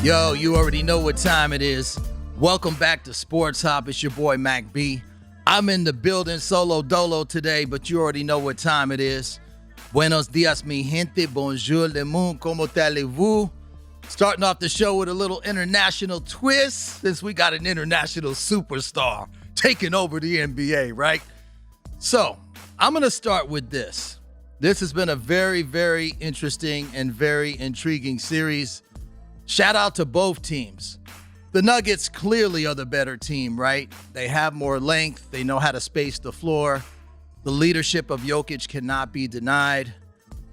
Yo, you already know what time it is. Welcome back to Sports Hop. It's your boy Mack B. I'm in the building solo dolo today, but you already know what time it is. Buenos dias, mi gente. Bonjour, le monde. Como allez-vous? Starting off the show with a little international twist, since we got an international superstar taking over the NBA, right? So, I'm going to start with this. This has been a very, very interesting and very intriguing series. Shout out to both teams. The Nuggets clearly are the better team, right? They have more length. They know how to space the floor. The leadership of Jokic cannot be denied.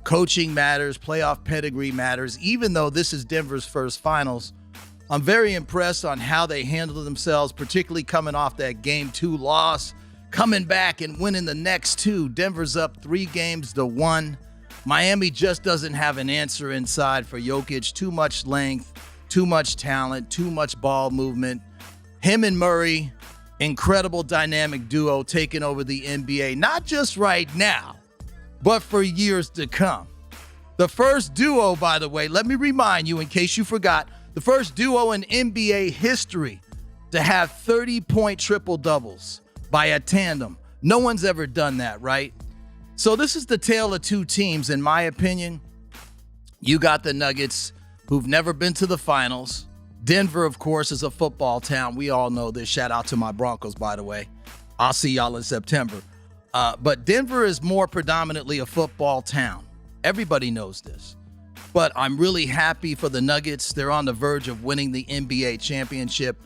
Coaching matters. Playoff pedigree matters. Even though this is Denver's first finals, I'm very impressed on how they handled themselves, particularly coming off that Game 2 loss, coming back and winning the next two. Denver's up 3-1. Miami just doesn't have an answer inside for Jokic. Too much length, too much talent, too much ball movement. Him and Murray, incredible dynamic duo taking over the NBA, not just right now, but for years to come. The first duo, by the way, let me remind you in case you forgot, the first duo in NBA history to have 30-point triple-doubles by a tandem. No one's ever done that, right? So this is the tale of two teams, in my opinion. You got the Nuggets, who've never been to the finals. Denver, of course, is a football town. We all know this. Shout out to my Broncos, by the way. I'll see y'all in September. But Denver is more predominantly a football town. Everybody knows this. But I'm really happy for the Nuggets. They're on the verge of winning the NBA championship.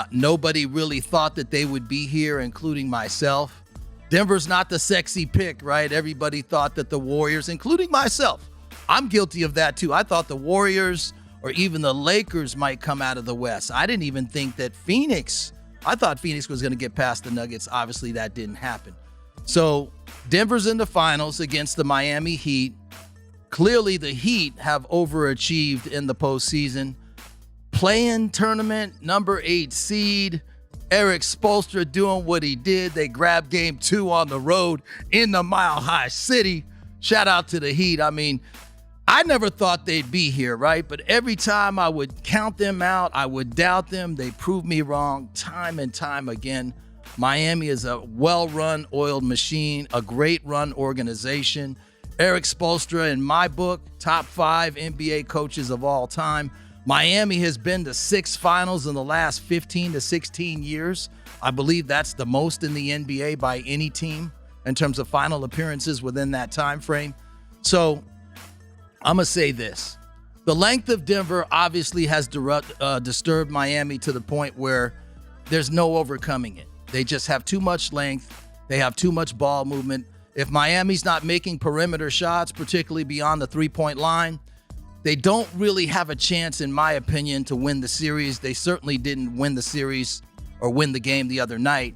Nobody really thought that they would be here, including myself. Denver's not the sexy pick, right? Everybody thought that the Warriors, including myself, I'm guilty of that too. I thought the Warriors or even the Lakers might come out of the West. I didn't even think that I thought Phoenix was going to get past the Nuggets. Obviously, that didn't happen. So Denver's in the finals against the Miami Heat. Clearly, the Heat have overachieved in the postseason. Play-in tournament, number 8 seed. Erik Spoelstra doing what he did. They grabbed Game 2 on the road in the Mile High City. Shout out to the Heat. I mean, I never thought they'd be here, right? But every time I would count them out, I would doubt them. They proved me wrong time and time again. Miami is a well-run, oiled machine, a great-run organization. Erik Spoelstra, in my book, top 5 NBA coaches of all time. Miami has been to 6 finals in the last 15 to 16 years. I believe that's the most in the NBA by any team in terms of final appearances within that time frame. So I'm going to say this. The length of Denver obviously has disturbed Miami to the point where there's no overcoming it. They just have too much length. They have too much ball movement. If Miami's not making perimeter shots, particularly beyond the three-point line, they don't really have a chance, in my opinion, to win the series. They certainly didn't win the series or win the game the other night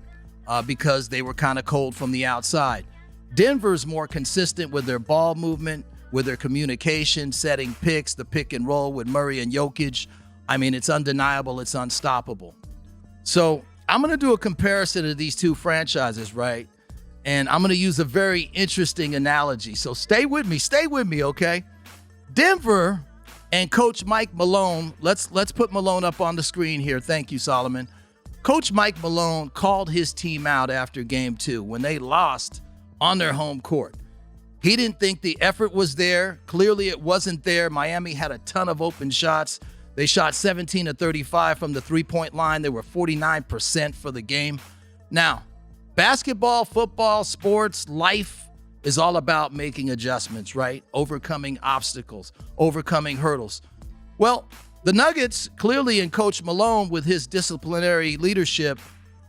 because they were kind of cold from the outside. Denver's more consistent with their ball movement, with their communication, setting picks, the pick and roll with Murray and Jokic. I mean, it's undeniable. It's unstoppable. So I'm going to do a comparison of these two franchises, right? And I'm going to use a very interesting analogy. So stay with me, okay? Denver and Coach Mike Malone, let's put Malone up on the screen here. Thank you, Solomon. Coach Mike Malone called his team out after Game 2 when they lost on their home court. He didn't think the effort was there. Clearly, it wasn't there. Miami had a ton of open shots. They shot 17 of 35 from the three-point line. They were 49% for the game. Now, basketball, football, sports, life is all about making adjustments, right? Overcoming obstacles, overcoming hurdles. Well, the Nuggets, clearly in Coach Malone with his disciplinary leadership,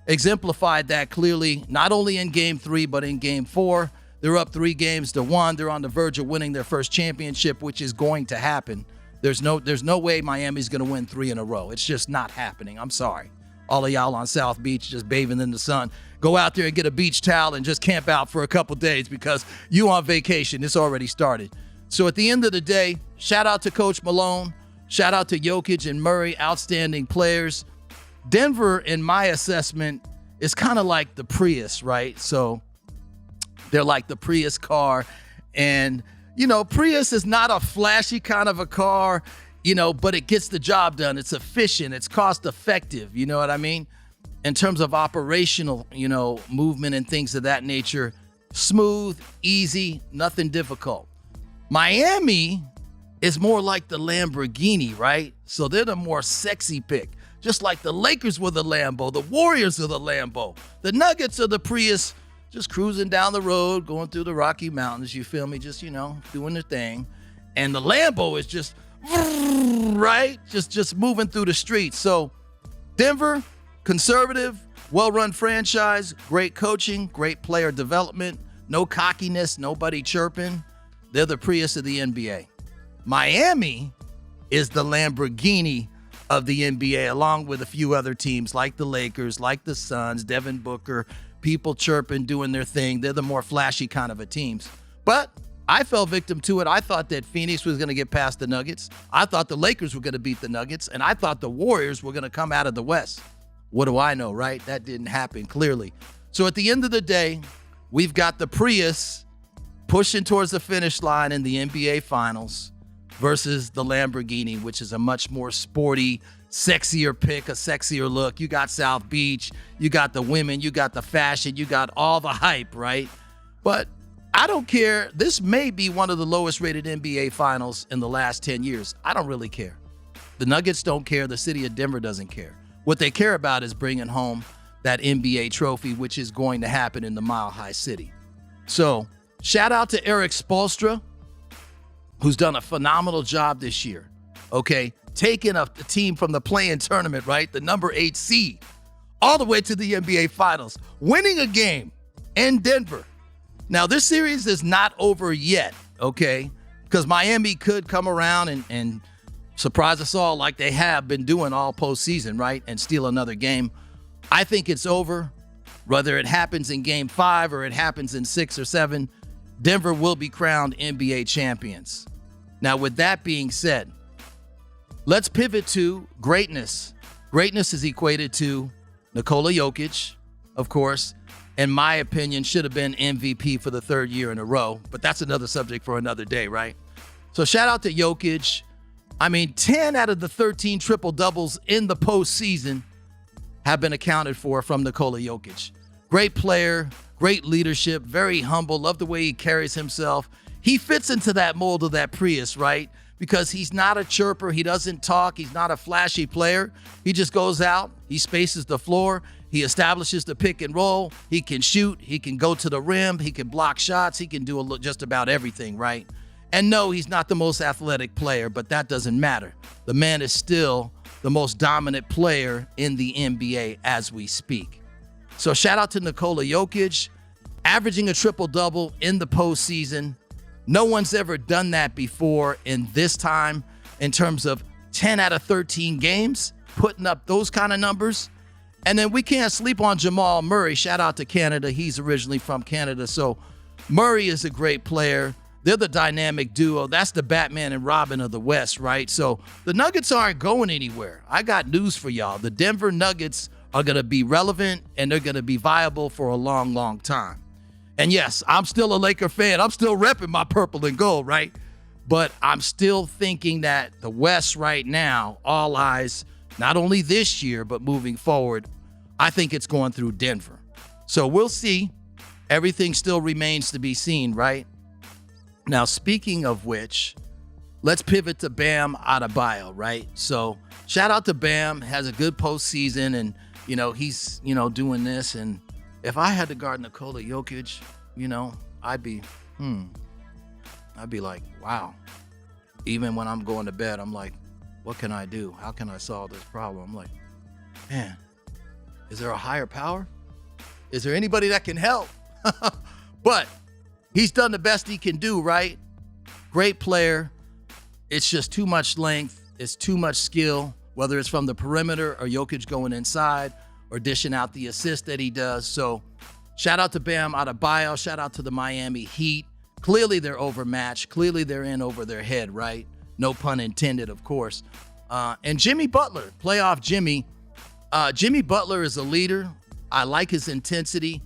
exemplified that clearly, not only in Game 3, but in Game 4. They're up 3-1. They're on the verge of winning their first championship, which is going to happen. There's no way Miami's going to win 3 in a row. It's just not happening. I'm sorry. All of y'all on South Beach just bathing in the sun. Go out there and get a beach towel and just camp out for a couple days because you on vacation. It's already started. So at the end of the day, shout out to Coach Malone. Shout out to Jokic and Murray, outstanding players. Denver, in my assessment, is kind of like the Prius, right? So they're like the Prius car. And, you know, Prius is not a flashy kind of a car. but it gets the job done. It's efficient. It's cost effective. You know what I mean? In terms of operational, movement and things of that nature, smooth, easy, nothing difficult. Miami is more like the Lamborghini, right? So they're the more sexy pick. Just like the Lakers were the Lambo, the Warriors are the Lambo, the Nuggets are the Prius, just cruising down the road, going through the Rocky Mountains, you feel me? Just, doing their thing. And the Lambo is just, right? Just moving through the streets. So Denver, conservative, well-run franchise, great coaching, great player development, no cockiness, nobody chirping. They're the Prius of the NBA. Miami is the Lamborghini of the NBA, along with a few other teams like the Lakers, like the Suns, Devin Booker, people chirping, doing their thing. They're the more flashy kind of a teams. But I fell victim to it. I thought that Phoenix was going to get past the Nuggets. I thought the Lakers were going to beat the Nuggets. And I thought the Warriors were going to come out of the West. What do I know, right? That didn't happen, clearly. So at the end of the day, we've got the Prius pushing towards the finish line in the NBA Finals versus the Lamborghini, which is a much more sporty, sexier pick, a sexier look. You got South Beach, you got the women, you got the fashion, you got all the hype, right? But I don't care. This may be one of the lowest rated NBA Finals in the last 10 years. I don't really care. The Nuggets don't care. The city of Denver doesn't care. What they care about is bringing home that NBA trophy, which is going to happen in the Mile High City. So shout out to Eric Spoelstra, who's done a phenomenal job this year, okay? Taking up the team from the play-in tournament, right? The number 8 seed, all the way to the NBA Finals, winning a game in Denver. Now, this series is not over yet, okay? Because Miami could come around and surprise us all like they have been doing all postseason, right? And steal another game. I think it's over. Whether it happens in game 5 or it happens in 6 or 7, Denver will be crowned NBA champions. Now, with that being said, let's pivot to greatness. Greatness is equated to Nikola Jokic, of course. In my opinion, should have been MVP for the 3rd year in a row. But that's another subject for another day, right? So shout out to Jokic. 10 out of the 13 triple-doubles in the postseason have been accounted for from Nikola Jokic. Great player, great leadership, very humble, love the way he carries himself. He fits into that mold of that Prius, right? Because he's not a chirper, he doesn't talk, he's not a flashy player. He just goes out, he spaces the floor, he establishes the pick and roll, he can shoot, he can go to the rim, he can block shots, he can do just about everything, right? And no, he's not the most athletic player, but that doesn't matter. The man is still the most dominant player in the NBA as we speak. So shout out to Nikola Jokic, averaging a triple-double in the postseason. No one's ever done that before in this time in terms of 10 out of 13 games, putting up those kind of numbers. And then we can't sleep on Jamal Murray. Shout out to Canada. He's originally from Canada. So Murray is a great player. They're the dynamic duo. That's the Batman and Robin of the West, right? So the Nuggets aren't going anywhere. I got news for y'all. The Denver Nuggets are going to be relevant and they're going to be viable for a long, long time. And yes, I'm still a Laker fan. I'm still repping my purple and gold, right? But I'm still thinking that the West right now, all eyes, not only this year, but moving forward, I think it's going through Denver. So we'll see. Everything still remains to be seen, right? Now, speaking of which, let's pivot to Bam Adebayo, right? So shout out to Bam, has a good postseason, and, he's, doing this. And if I had to guard Nikola Jokic, I'd be like, wow. Even when I'm going to bed, I'm like, what can I do? How can I solve this problem? I'm like, man, is there a higher power? Is there anybody that can help? But he's done the best he can do, right? Great player. It's just too much length. It's too much skill, whether it's from the perimeter or Jokic going inside or dishing out the assist that he does. So shout out to Bam Adebayo. Shout out to the Miami Heat. Clearly they're overmatched. Clearly they're in over their head, right? No pun intended, of course. And Jimmy Butler, playoff Jimmy. Jimmy Butler is a leader. I like his intensity.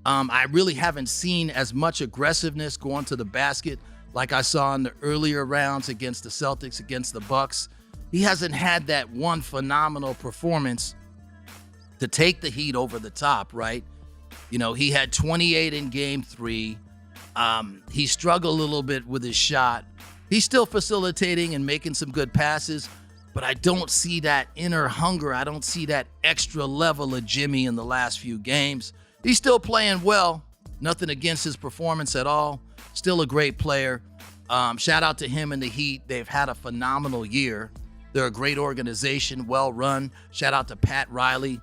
I really haven't seen as much aggressiveness going to the basket like I saw in the earlier rounds against the Celtics, against the Bucks. he hasn't had that one phenomenal performance to take the Heat over the top, right? You know, he had 28 in game 3. He struggled a little bit with his shot. He's still facilitating and making some good passes, but I don't see that inner hunger. I don't see that extra level of Jimmy in the last few games. He's still playing well. Nothing against his performance at all. Still a great player. Shout out to him and the Heat. They've had a phenomenal year. They're a great organization, well run. Shout out to Pat Riley.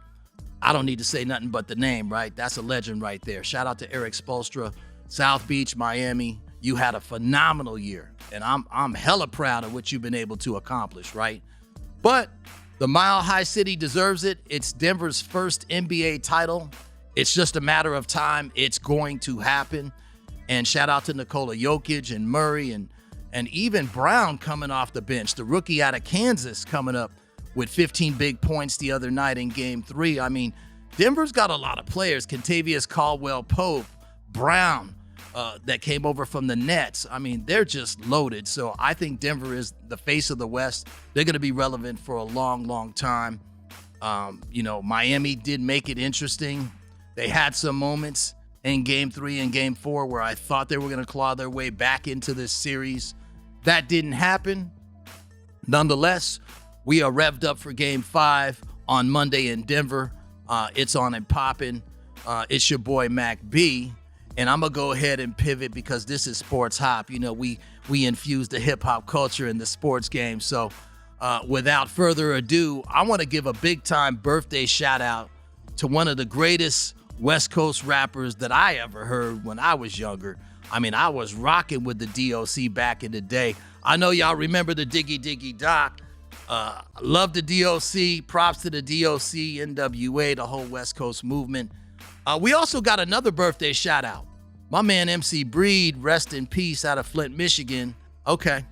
I don't need to say nothing but the name, right? That's a legend right there. Shout out to Eric Spoelstra, South Beach, Miami. You had a phenomenal year, and I'm hella proud of what you've been able to accomplish, right? But the Mile High City deserves it. It's Denver's first NBA title. It's just a matter of time. It's going to happen. And shout out to Nikola Jokic and Murray and even Brown coming off the bench, the rookie out of Kansas coming up with 15 big points the other night in game 3. I mean, Denver's got a lot of players. Kentavious Caldwell-Pope, Brown, that came over from the Nets. I mean, they're just loaded. So I think Denver is the face of the West. They're going to be relevant for a long, long time. Miami did make it interesting. They had some moments in game 3 and game 4 where I thought they were going to claw their way back into this series. That didn't happen. Nonetheless, we are revved up for game 5 on Monday in Denver. It's on and popping. It's your boy Mack B. And I'm going to go ahead and pivot because this is Sports Hop. You know, we infuse the hip-hop culture in the sports game. So without further ado, I want to give a big-time birthday shout-out to one of the greatest West Coast rappers that I ever heard when I was younger. I mean, I was rocking with the DOC back in the day. I know y'all remember the Diggy Diggy Doc. Love the DOC. Props to the DOC, NWA, the whole West Coast movement. We also got another birthday shout out. My man MC Breed, rest in peace, out of Flint, Michigan. Okay,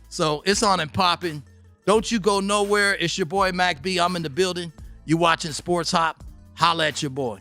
so it's on and popping. Don't you go nowhere. It's your boy Mack B. I'm in the building. You watching Sports Hop? Holla at your boy.